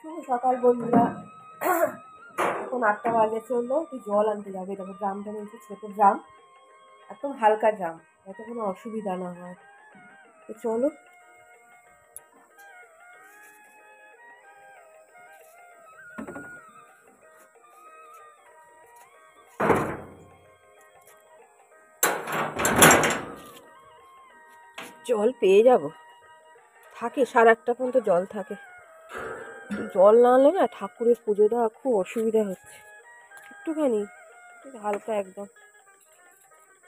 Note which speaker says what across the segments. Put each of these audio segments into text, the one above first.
Speaker 1: শুভ সকাল বন্ধুরা। এখন 8টা বাজে, চললো একটু জল আনতে যাবে। দেখো ড্রামটা নিয়েছি, ছোট ড্রাম, একদম হালকা ড্রাম, যাতে কোনো অসুবিধা না হয়। তো চলো। জল পেয়ে যাব, থাকে 8:30 পর্যন্ত জল থাকে। জল না আনলে না ঠাকুরের পুজো দেওয়া খুব অসুবিধা হচ্ছে। একটুখানি হালকা একদম,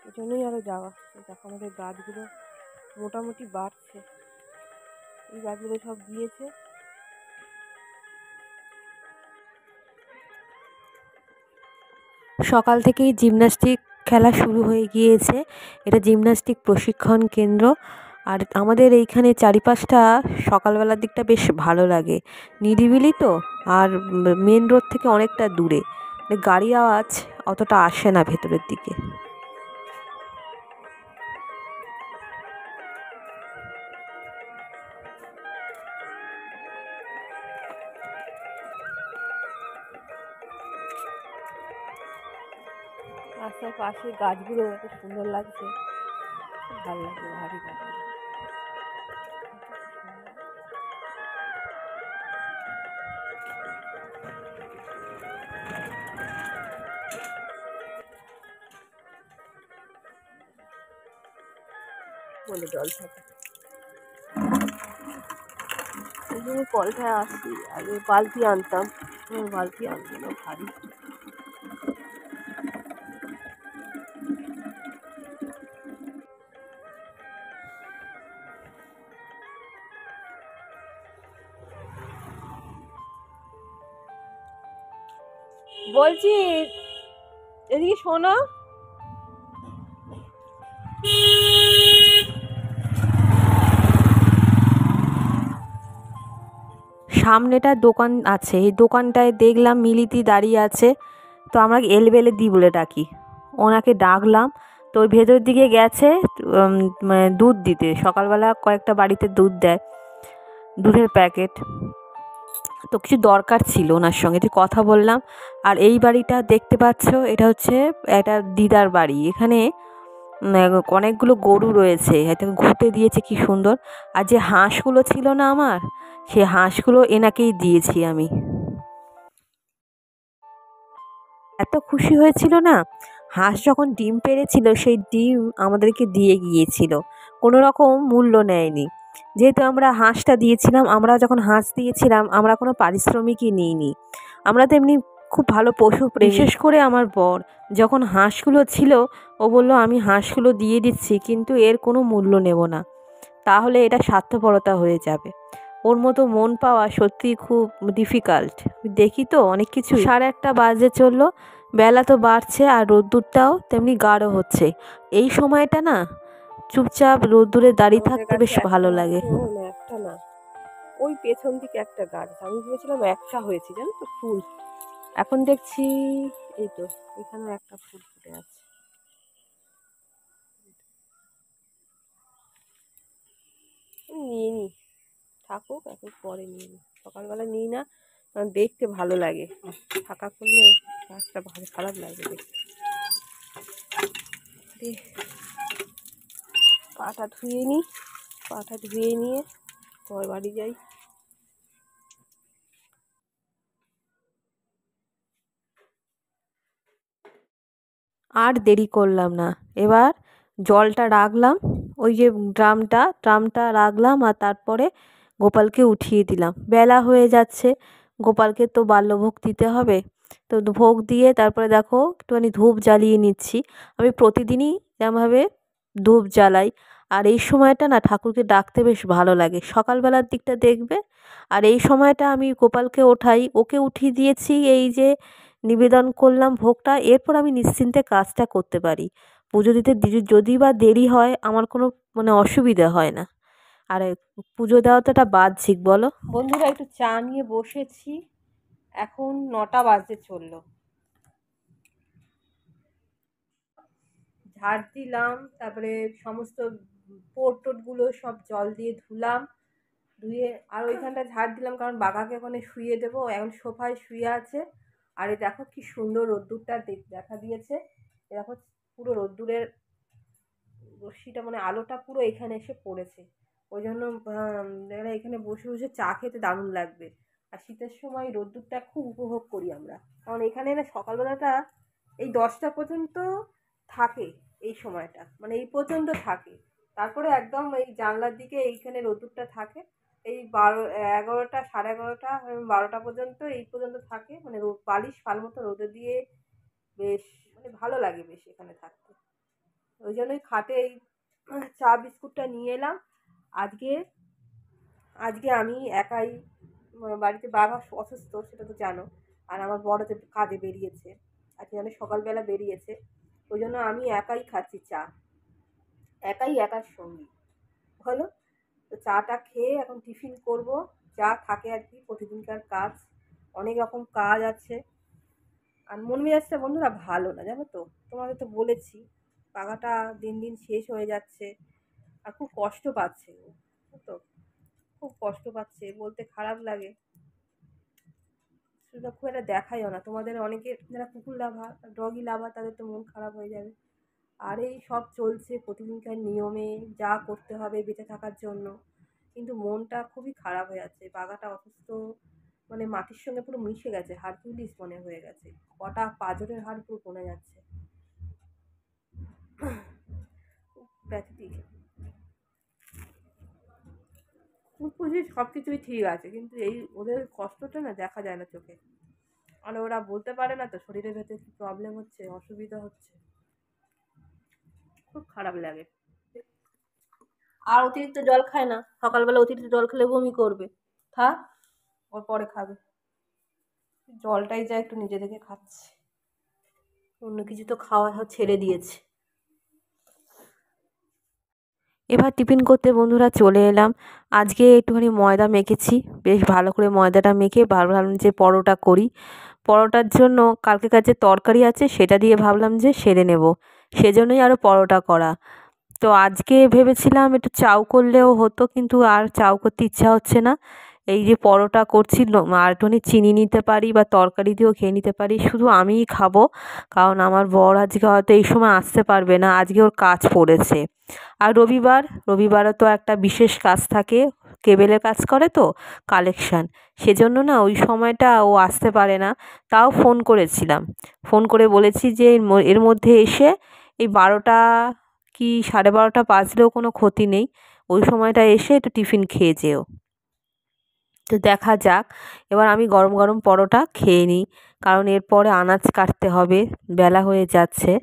Speaker 1: এই জন্যই আরো যাওয়া। দেখো আমাদের গাছগুলো মোটামুটি বাড়ছে, এই গাছগুলো সব দিয়েছে। সকাল থেকেই জিমন্যাস্টিক খেলা শুরু হয়ে গিয়েছে। এটা জিমন্যাস্টিক প্রশিক্ষণ কেন্দ্র। আর আমাদের এইখানে চারিপাশটা সকালবেলার দিকটা বেশ ভালো লাগে, নিরিবিলি তো, আর মেন রোড থেকে অনেকটা দূরে, গাড়ি আওয়াজ অতটা আসে না ভেতরের দিকে। রাস্তার পাশে গাছগুলো এত সুন্দর লাগছে, খুব ভালো লাগছে ভারী গাছগুলো। বলে জল থাকে, এই জন্য কলটায় আসছি। আগে বালতি আনতাম, বালতি আনতো না, ভারী। বলছি এদিকে শোনো, সামনেটা দোকান আছে, এই দোকানটায় দেখলাম মিলিতি দাঁড়িয়ে আছে। তো আমরা এলবেলে দি বলে ডাকি, ওনাকে ডাকলাম। তো ওই ভেতর দিকে গেছে দুধ দিতে। সকালবেলা কয়েকটা বাড়িতে দুধ দেয়, দুধের প্যাকেট। তো কিছু দরকার ছিল ওনার সঙ্গে, যে কথা বললাম। আর এই বাড়িটা দেখতে পাচ্ছ, এটা হচ্ছে একটা দিদার বাড়ি। এখানে অনেকগুলো গরু রয়েছে, হয়তো ঘুরতে দিয়েছে, কি সুন্দর। আর যে হাঁসগুলো ছিল না আমার, সে হাঁসগুলো এনাকেই দিয়েছি আমি। এত খুশি হয়েছিল না, হাঁস যখন ডিম পেড়েছিল সেই ডিম আমাদেরকে দিয়ে গিয়েছিল, কোনো রকম মূল্য নেয়নি। যেহেতু আমরা হাঁসটা দিয়েছিলাম, আমরা যখন হাঁস দিয়েছিলাম আমরা কোনো পারিশ্রমিকই নিইনি। আমরা তো এমনি খুব ভালো পশু, বিশেষ করে আমার বর যখন হাঁসগুলো ছিল, ও বলল আমি হাঁসগুলো দিয়ে দিচ্ছি, কিন্তু এর কোনো মূল্য নেব না, তাহলে এটা স্বার্থপরতা হয়ে যাবে। ওর মতো মন পাওয়া সত্যিই খুব ডিফিকাল্ট। দেখি তো অনেক কিছু। 1:30 বাজে চললো, বেলা তো বাড়ছে আর রোদ্দুরটাও তেমনি গাঢ় হচ্ছে। এই সময়টা না চুপচাপ রোদ্দুরে দাঁড়িয়ে থাকতে বেশ ভালো লাগে। একটা না, ওই পেছন দিকে একটা গাছ, আমি ভেবেছিলাম একটা হয়েছে, জানো তো ফুল। এখন দেখছি এই তো এখানে একটা ফুল ফুটে আছে। নিয়ে নি, থাকুক, এখন পরে নিয়ে নি, সকালবেলা নিই না, কারণ দেখতে ভালো লাগে। ফাঁকা করলে গাছটা ভালো খারাপ লাগে দেখতে। পাটা ধুয়ে নিই, পাটা ধুয়ে নিয়ে পর বাড়ি যাই। আর দেরি করলাম না, এবার জলটা রাখলাম, ওই যে ড্রামটা রাখলাম, আর তারপরে গোপালকে উঠিয়ে দিলাম। বেলা হয়ে যাচ্ছে, গোপালকে তো বাল্যভোগ দিতে হবে। তো ভোগ দিয়ে তারপরে দেখো একটুখানি ধূপ জ্বালিয়ে নিচ্ছি। আমি প্রতিদিনই এরমভাবে ধূপ জ্বালাই। আর এই সময়টা না ঠাকুরকে ডাকতে বেশ ভালো লাগে, সকালবেলার দিকটা দেখবে। আর এই সময়টা আমি গোপালকে ওঠাই, ওকে উঠিয়ে দিয়েছি, এই যে নিবেদন করলাম ভোগটা, এরপর আমি নিশ্চিন্তে কাজটা করতে পারি। পুজো দিতে যদি বা দেরি হয়, আমার কোনো অসুবিধা হয় না। আর পুজো দেওয়া তো একটা বাহ্যিক, বলো বন্ধুরা। একটু চা নিয়ে বসেছি, এখন 9টা বাজতে চললো। ঝাড় দিলাম, তারপরে সমস্ত পোর্ট টোটগুলো সব জল দিয়ে ধুলাম, ধুয়ে আর ওইখানটা ঝাড় দিলাম, কারণ বাঘাকে ওখানে শুয়ে দেবো, এখন সোফায় শুয়ে আছে। আর এই দেখো কি সুন্দর রোদ্দুরটা দেখা দিয়েছে। দেখো পুরো রোদ্দুরের রশ্মিটা মানে আলোটা পুরো এখানে এসে পড়েছে। ওই জন্য এখানে বসে বসে চা খেতে দারুণ লাগবে। আর শীতের সময় রোদ্দুরটা খুব উপভোগ করি আমরা, কারণ এখানে না সকালবেলাটা এই 10টা পর্যন্ত থাকে, এই সময়টা মানে এই পর্যন্ত থাকে। তারপরে একদম এই জানলার দিকে এইখানে রোদ্দুরটা থাকে এই 11টা, সাড়ে 11টা, 12টা পর্যন্ত এই পর্যন্ত থাকে, মানে বালিশ ফাল মতো রোদে দিয়ে বেশ মানে ভালো লাগে বেশ এখানে থাকতে। ওই জন্যই খাটে এই চা বিস্কুটটা নিয়ে এলাম। আজকে আজকে আমি একাই, বাড়িতে বাবা অসুস্থ সেটা তো জানো, আর আমার বড় যে কাজে বেরিয়েছে, আজকে মানে সকালবেলা বেরিয়েছে, ওই জন্য আমি একাই খাচ্ছি চা, একার সঙ্গী হলো। তো চাটা খেয়ে এখন টিফিন করব, যা থাকে আর কি প্রতিদিনকার কাজ, অনেক রকম কাজ আছে। আর মন মেজাজটা বন্ধুরা ভালো না, জানো তো, তোমাদের তো বলেছি পাখাটা দিন দিন শেষ হয়ে যাচ্ছে, আর খুব কষ্ট পাচ্ছে ও, তো খুব কষ্ট পাচ্ছে, বলতে খারাপ লাগে। সেটা খুব একটা দেখাইও না, তোমাদের অনেকে যারা কুকুর লাভার, ডগি লাভার, তাদের তো মন খারাপ হয়ে যাবে। আর এই সব চলছে প্রতিদিনকার নিয়মে, যা করতে হবে বেঁচে থাকার জন্য, কিন্তু মনটা খুবই খারাপ হয়ে যাচ্ছে। বাঘাটা অসুস্থ, মানে মাটির সঙ্গে পুরো মিশে গেছে, হারকিউলিস মনে হয়ে গেছে, কটা পাঁজরের হাড় পুরো কমে যাচ্ছে, খুব প্যাথেটিক। পুষি সব কিছুই ঠিক আছে, কিন্তু এই ওদের কষ্টটা না দেখা যায় না চোখে, মানে ওরা বলতে পারে না তো শরীরের ভেতরে কি প্রবলেম হচ্ছে, অসুবিধা হচ্ছে, খুব খারাপ লাগে। আর অতিরিক্ত জল খায় না, সকালবেলা অতিরিক্ত জল খেলে বমি করবে, থাক ওর পরে খাবে। জলটাই যা একটু নিজে থেকে খাচ্ছে, অন্য কিছু তো খাওয়া ছেড়ে দিয়েছে। এবার টিফিন করতে বন্ধুরা চলে এলাম। আজকে একটুখানি ময়দা মেখেছি, বেশ ভালো করে ময়দাটা মেখে ভাবলাম যে পরোটা করি। পরোটার জন্য কালকেকার যে তরকারি আছে সেটা দিয়ে ভাবলাম যে সেরে নেব, সেজন্যই আরও পরোটা করা। তো আজকে ভেবেছিলাম একটু চাউ করলেও হতো, কিন্তু আর চাউ করতে ইচ্ছা হচ্ছে না। এই যে পরোটা করছি, আর একটুখানি চিনি নিতে পারি বা তরকারি দিয়েও খেয়ে নিতে পারি, শুধু আমিই খাবো, কারণ আমার বর আজকে হয়তো এই সময় আসতে পারবে না, আজকে ওর কাজ পড়েছে। আর রবিবারও তো একটা বিশেষ কাজ থাকে, কেবেলের কাজ করে তো, কালেকশান, সেজন্য না ওই সময়টা ও আসতে পারে না। তাও ফোন করেছিলাম, ফোন করে বলেছি যে এর মধ্যে এসে এই 12টা কি 12:30 বাজলেও কোনো ক্ষতি নেই, ওই সময়টা এসে একটু টিফিন খেয়ে যেও। তো দেখা যাক, এবার আমি গরম গরম পরোটা খেয়ে নিই, কারণ এরপরে আনাজ কাটতে হবে, বেলা হয়ে যাচ্ছে।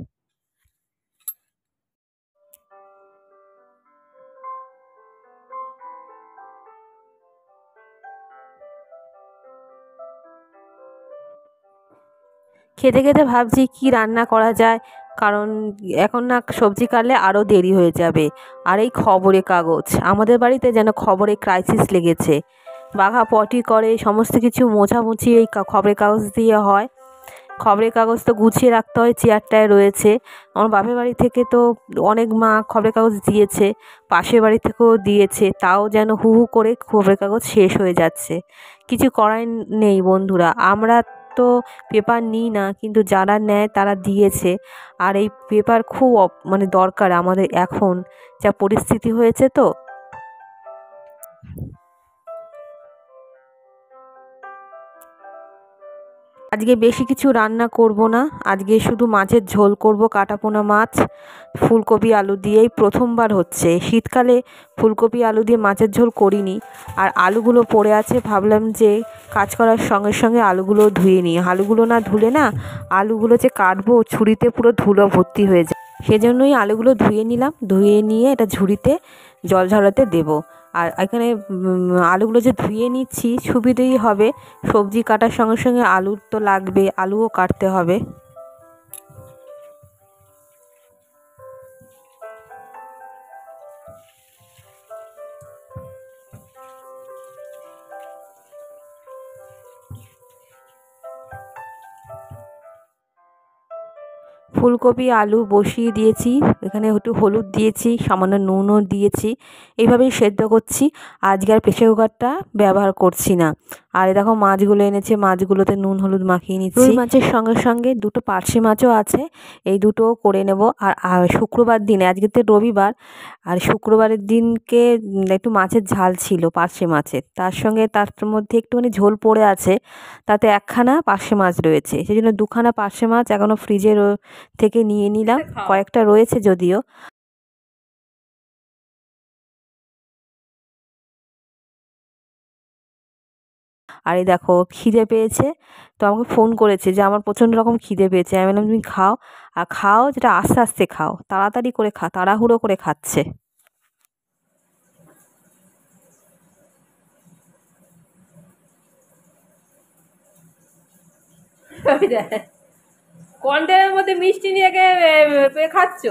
Speaker 1: খেতে খেতে ভাবছি কি রান্না করা যায়, কারণ এখন না সবজি কাটলে আরও দেরি হয়ে যাবে। আর এই খবরের কাগজ, আমাদের বাড়িতে যেন খবরের ক্রাইসিস লেগেছে, বাঘা পটি করে, সমস্ত কিছু মোছামুছি এই খবরের কাগজ দিয়ে হয়। খবরের কাগজ তো গুছিয়ে রাখতে হয়, চেয়ারটায় রয়েছে। আমার বাপের বাড়ি থেকে তো অনেক মা খবরের কাগজ দিয়েছে, পাশের বাড়ি থেকেও দিয়েছে, তাও যেন হু হু করে খবরের কাগজ শেষ হয়ে যাচ্ছে। কিছু করার নেই বন্ধুরা, আমরা তো পেপার নিই না, কিন্তু যারা নেয় তারা দিয়েছে। আর এই পেপার খুব মানে দরকার আমাদের এখন, যা পরিস্থিতি হয়েছে তো। আজকে বেশি কিছু রান্না করব না, আজকে শুধু মাছের ঝোল করব, কাটাপোনা মাছ, ফুলকপি আলু দিয়েই প্রথমবার হচ্ছে শীতকালে ফুলকপি আলু দিয়ে মাছের ঝোল করিনি। আর আলুগুলো পড়ে আছে, ভাবলাম যে কাজ করার সঙ্গে সঙ্গে আলুগুলো ধুয়ে নিই, আলুগুলো না ধুলে না, আলুগুলো যে কাটবো ছুরিতে পুরো ধুলো ভর্তি হয়ে যায়, সেজন্যই আলুগুলো ধুয়ে নিলাম, ধুয়ে নিয়ে এটা ঝুড়িতে জল ঝরাতে দেবো। আর এখানে আলুগুলো যে ধুয়ে নিচ্ছি সুবিধেই হবে, সবজি কাটার সঙ্গে সঙ্গে আলু তো লাগবে, আলুও কাটতে হবে। ফুলকপি আলু বসিয়ে দিয়েছি, এখানে একটু হলুদ দিয়েছি, সামান্য নুনও দিয়েছি, এইভাবেই সেদ্ধ করছি। আজকে আর প্রেসার কুকারটা ব্যবহার করছি না। আর দেখো মাছগুলো এনেছে, মাছগুলোতে নুন হলুদ মাখিয়ে নিচ্ছি। রুই মাছের সঙ্গে সঙ্গে দুটো পার্শে মাছও আছে, এই দুটোও করে নেব। আর শুক্রবার দিনে, আজকে তো রবিবার, আর শুক্রবারের দিনকে একটু মাছের ঝাল ছিল পার্শে মাছের, তার সঙ্গে তার মধ্যে একটুখানি ঝোল পড়ে আছে, তাতে একখানা পার্শে মাছ রয়েছে, সেই জন্য দুখানা পার্শে মাছ এখনও ফ্রিজে থেকে নিয়ে নিলাম, কয়েকটা রয়েছে যদিও। আর এই দেখো খিদে পেয়েছে, তো আমাকে ফোন করেছে যে আমার প্রচণ্ড রকম খিদে পেয়েছে। আমি বললাম তুমি খাও, আর খাও যেটা আস্তে আস্তে খাও, তাড়াতাড়ি করে তাড়াহুড়ো করে খাচ্ছে। কন্টেনারের মধ্যে মিষ্টি নিয়ে খাচ্ছ,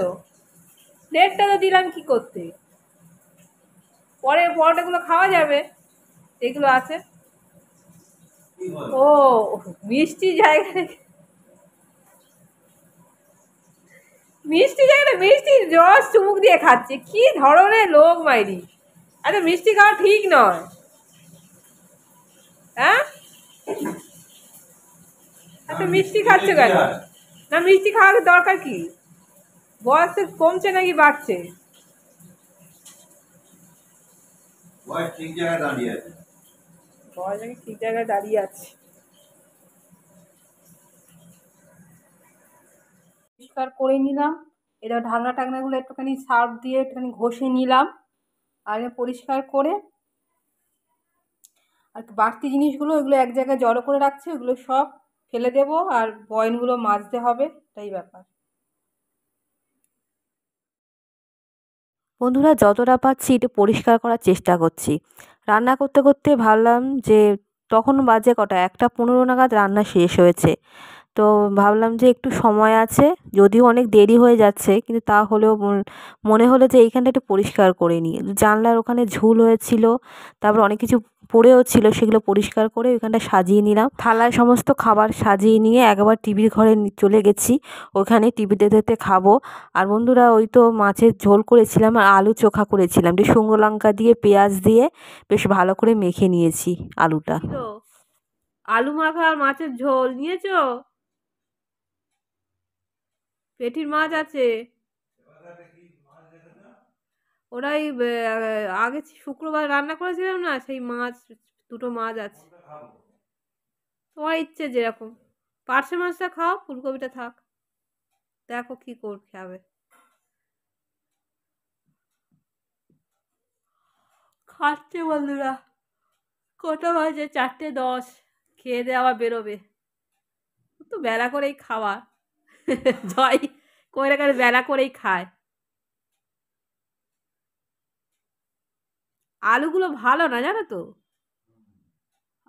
Speaker 1: প্লেটটা তো দিলাম কি করতে, পরে পরোটাগুলো খাওয়া যাবে, এগুলো আছে। ও মিষ্টি জায়গায়, মিষ্টি রস চুমুক দিয়ে খাচ্ছে, কি ধরনের লোক মাইরি, এত মিষ্টি খাওয়া ঠিক নয়। হ্যাঁ, এত মিষ্টি খাচ্ছ কেন? না মিষ্টি খাওয়ার দরকার কি, বয়স কমছে নাকি বাড়ছে? বয়স ঠিক জায়গায় দাঁড়িয়ে আছে, বয়স নাকি ঠিক জায়গায় দাঁড়িয়ে আছে। পরিষ্কার করে নিলাম, এটা ঢাকনা টাকনাগুলো একটুখানি সার্ফ দিয়ে একটুখানি ঘষে নিলাম, আর পরিষ্কার করে আর বাড়তি জিনিসগুলো ওইগুলো এক জায়গায় জড়ো করে রাখছি, ওগুলো সব ফেলে দেব, আর বয়নগুলো মাজতে হবে, এটাই ব্যাপার। বন্ধুরা যতটা পারছি একটু পরিষ্কার করার চেষ্টা করছি। রান্না করতে করতে ভাবলাম যে তখন বাজে কটা, 1:15 নাগাদ রান্না শেষ হয়েছে, তো ভাবলাম যে একটু সময় আছে, যদিও অনেক দেরি হয়ে যাচ্ছে, কিন্তু তা হলেও মনে হলো যে এইখানটা একটু পরিষ্কার করে নিই। জানলার ওখানে ঝুল হয়েছিল, তারপর অনেক কিছু পড়েও ছিল, সেগুলো পরিষ্কার করে ওইখানটা সাজিয়ে নিলাম। থালায় সমস্ত খাবার সাজিয়ে নিয়ে একবার টিভির ঘরে চলে গেছি, ওখানে টিভি দেখতে দেখতে খাবো। আর বন্ধুরা ওই তো মাছের ঝোল করেছিলাম আর আলু চোখা করেছিলাম, একটু শুকনো লঙ্কা দিয়ে পেঁয়াজ দিয়ে বেশ ভালো করে মেখে নিয়েছি আলুটা। আলু মাখা আর মাছের ঝোল নিয়েছো? পেটির মাছ আছে, ওরাই আগে শুক্রবার রান্না করেছিলাম না, সেই মাছ, দুটো মাছ আছে। তোমার ইচ্ছে যেরকম, পার্শে মাছটা খাও, ফুলকপিটা থাক, দেখো কি খাবে। খাচ্ছে বন্ধুরা, কটা বাজে? 4:10, খেয়ে দিয়ে আবার বেরোবে, তো বেলা করেই খাওয়া। জয় কইরা করে বেলা করেই খায়। আলুগুলো ভালো না জানো তো,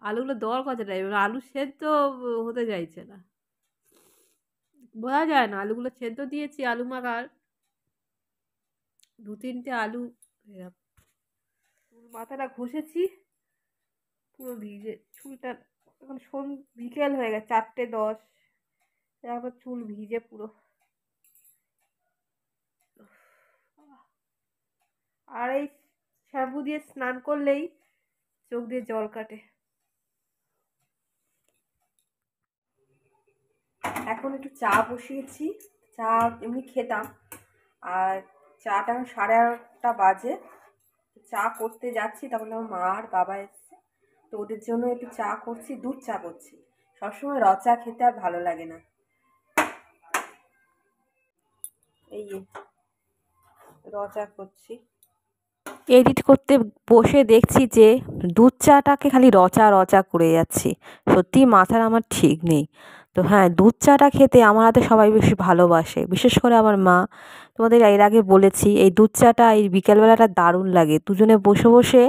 Speaker 1: আলুগুলো দর কতটা, এবার আলু সেদ্ধ হতে চাইছে না, বোঝা যায় না। আলুগুলো সেদ্ধ দিয়েছি, আলু মাখার 2-3টে আলু, মাথাটা ঘষেছি পুরো ভিজে, চুলটা এখন বিকেল হয়ে গেছে, 4:10, তারপর চুল ভিজে পুরো। আর এই শ্যাম্পু দিয়ে স্নান করলেই চোখ দিয়ে জল কাটে। এখন একটু চা বসিয়েছি, চা এমনি খেতাম, আর চাটা 8:30 বাজে, চা করতে যাচ্ছি, তখন আমার মা আর বাবা এসছে, তো ওদের জন্য একটু চা করছি, দুধ চা করছি। সবসময় র চা খেতে আর ভালো লাগে না, এই র চা করছি। এডিট করতে বসে দেখছি যে দুধ চাটাকে খালি রচা রচা করে যাচ্ছি, সত্যি মাথার আমার ঠিক নেই। তো হ্যাঁ, দুধ চাটা খেতে আমার হাতে সবাই বেশি ভালোবাসে, বিশেষ করে আমার মা। তোমাদের এর আগে বলেছি, এই দুধ চাটা এই বিকেলবেলাটা দারুণ লাগে, দুজনে বসে বসে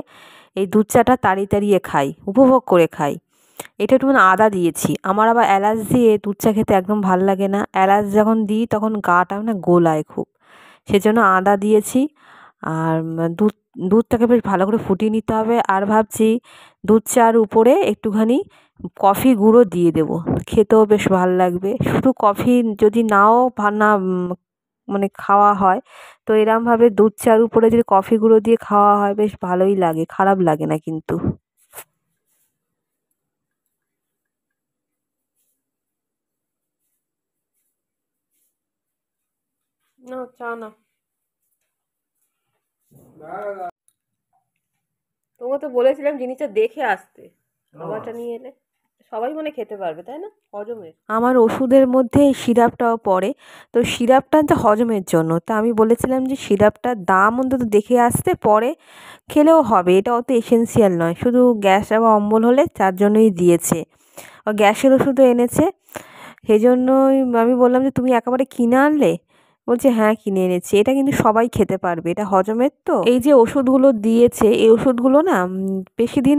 Speaker 1: এই দুধ চাটা তাড়িয়ে তাড়িয়ে খাই, উপভোগ করে খাই। এটা একটু আদা দিয়েছি, আমার আবার এলাচ দিয়ে দুধ চা খেতে একদম ভাল লাগে না, এলাচ যখন দিই তখন গাটা গোলায় খুব, সেজন্য আদা দিয়েছি। আর দুধ দুধটাকে বেশ ভালো করে ফুটিয়ে নিতে হবে। আর ভাবছি দুধ চার উপরে একটুখানি কফি গুঁড়ো দিয়ে দেবো, খেতেও বেশ ভালো লাগবে। শুধু কফি যদি নাও না মানে খাওয়া হয়, তো এরমভাবে দুধ চার উপরে যদি কফি গুঁড়ো দিয়ে খাওয়া হয় বেশ ভালোই লাগে, খারাপ লাগে না কিন্তু। না চা না, তোমাকে তো বলেছিলাম জিনিসটা দেখে আসতে, খাবারটা নিয়ে এলে সবাই মানে খেতে পারবে, তাই না? হজমের, আমার ওষুধের মধ্যে এই সিরাপটাও পড়ে, তো সিরাপটা তো হজমের জন্য। তা আমি বলেছিলাম যে সিরাপটার দাম অন্তত দেখে আসতে, পরে খেলেও হবে, এটা অত এসেন্সিয়াল নয়, শুধু গ্যাস বা অম্বল হলে তার জন্যই দিয়েছে। গ্যাসের ওষুধও এনেছে, সেই জন্যই আমি বললাম যে তুমি একেবারে কিনে আনলে? বলছে হ্যাঁ কিনে এনেছি, এটা কিন্তু সবাই খেতে পারবে, এটা হজমের তো। এই যে ওষুধগুলো দিয়েছে এই ওষুধগুলো না বেশি দিন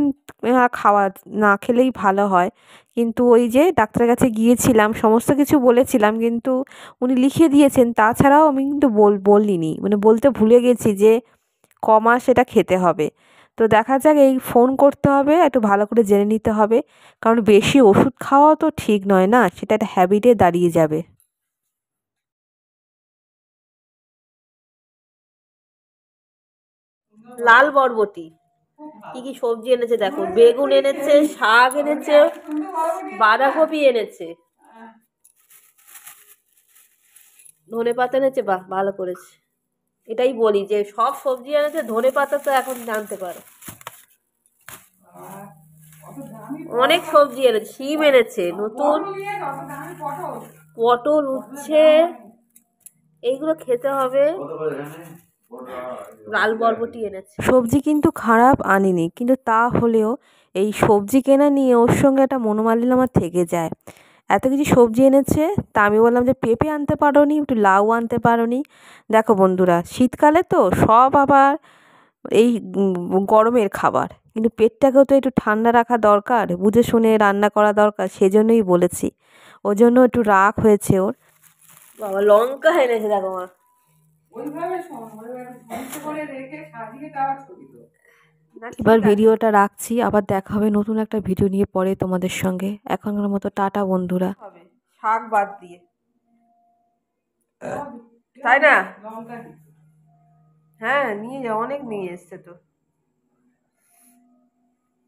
Speaker 1: খাওয়া না খেলেই ভালো হয়। কিন্তু ওই যে ডাক্তারের কাছে গিয়েছিলাম, সমস্ত কিছু বলেছিলাম, কিন্তু উনি লিখে দিয়েছেন, তাছাড়াও আমি কিন্তু বলিনি, মানে বলতে ভুলে গেছি যে কমাস এটা খেতে হবে। তো দেখা যাক, এই ফোন করতে হবে, একটু ভালো করে জেনে নিতে হবে, কারণ বেশি ওষুধ খাওয়াও তো ঠিক নয় না, সেটা একটা হ্যাবিটে দাঁড়িয়ে যাবে। লাল বরবটি, কি কি সবজি এনেছে দেখো, বেগুন এনেছে, শাক এনেছে, বাঁধাকপি এনেছে, ধনে পাতা এনেছে, বাহ ভালো করেছে। এটাই বলি যে সব সবজি এনেছে, ধনে পাতা তো এখন জানতে পারো। অনেক সবজি এনেছে, শিম এনেছে নতুন, পটল, উচ্ছে, এইগুলো খেতে হবে। লাল বরবটি এনেছে। সবজি কিন্তু খারাপ আনিনি, কিন্তু তা হলেও এই সবজি কেনা নিয়ে ওর সঙ্গে একটা মনোমালিন্য আমার থেকে যায়। এত কিছু সবজি এনেছে, তা আমি বললাম যে পেঁপে আনতে পারোনি, একটু লাউ আনতে পারোনি। দেখো বন্ধুরা, শীতকালে তো সব আবার এই গরমের খাবার, কিন্তু পেটটাকেও তো একটু ঠান্ডা রাখা দরকার, বুঝে শুনে রান্না করা দরকার, সেজন্যই বলেছি। ওর জন্য একটু রাগ হয়েছে ওর। বাবা লঙ্কা এনেছে দেখো মা। এবার ভিডিওটা রাখছি, আবার দেখা হবে নতুন একটা ভিডিও নিয়ে পরে তোমাদের সঙ্গে। এখনকার মতো টাটা বন্ধুরা। শাক বাদ দিয়ে, তাই না? হ্যাঁ নিয়ে যাও, অনেক নিয়ে এসছে তো।